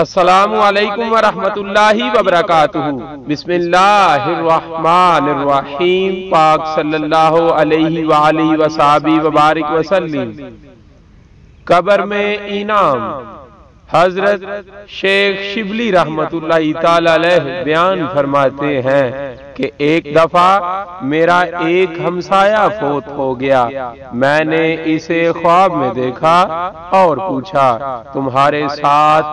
السلام علیکم ورحمۃ اللہ وبرکاتہ۔ بسم اللہ الرحمن الرحیم۔ پاک صلی اللہ علیہ وآلہ وصحبہ وبارک وسلم۔ قبر میں انعام۔ حضرت شیخ شبلی رحمت اللہ تعالی علیہ بیان فرماتے ہیں کہ ایک دفعہ میرا ایک ہمسایہ فوت ہو گیا۔ میں نے اسے خواب میں دیکھا اور پوچھا تمہارے ساتھ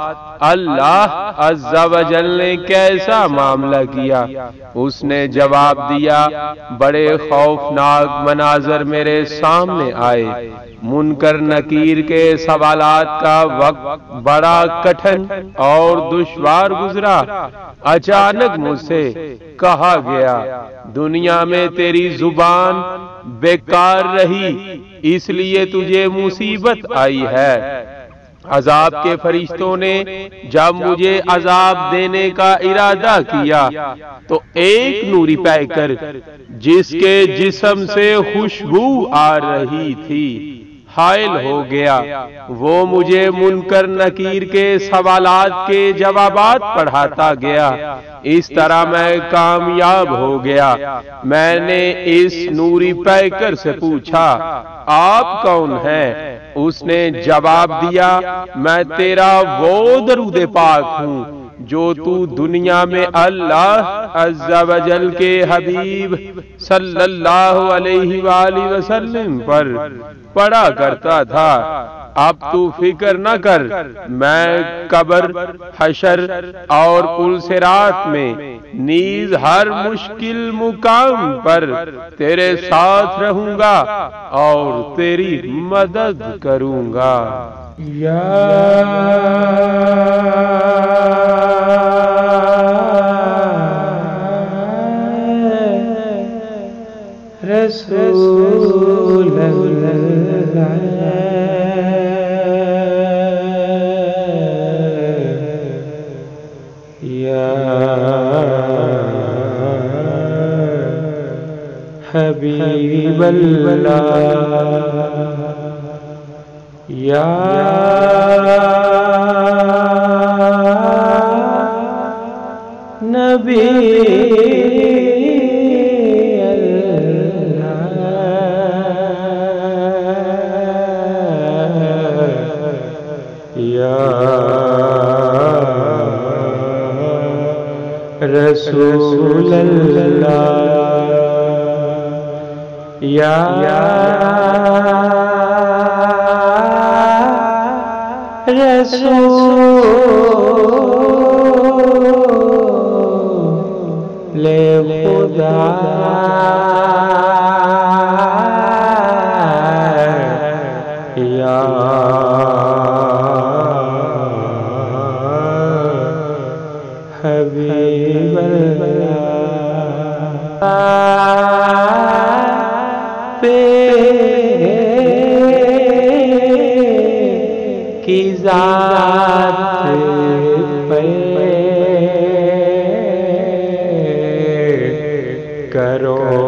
اللہ عز و جل نے کیسا معاملہ کیا؟ اس نے جواب دیا بڑے خوفناک مناظر میرے سامنے آئے۔ منکر نکیر کے سوالات کا وقت بڑا کٹھن اور دشوار گزرا۔ اچانک مجھ سے کہا گیا دنیا میں تیری زبان بیکار رہی اس لیے تجھے مصیبت آئی ہے۔ عذاب کے فرشتوں نے جب مجھے عذاب دینے کا ارادہ کیا تو ایک نوری پیکر جس کے جسم سے خوشبو آ رہی تھی حائل ہو گیا۔ وہ مجھے منکر نکیر کے سوالات کے جوابات پڑھاتا گیا۔ اس طرح میں کامیاب ہو گیا۔ میں نے اس نوری پیکر سے پوچھا آپ کون ہیں؟ اس نے جواب دیا میں تیرا وہ درود پاک ہوں جو تو دنیا میں اللہ عز و جل کے حبیب صلی اللہ علیہ وآلہ وسلم پر پڑھا کرتا تھا۔ اب تو فکر نہ کر، میں قبر، حشر اور پل صراط میں نیز ہر مشکل مقام پر تیرے ساتھ رہوں گا اور تیری مدد کروں گا۔ رسول اللہ یا حبیب اللہ یا نبی رسول اللہ یا رسول خدا یا حبیب اللہ کی ذات پہ کرو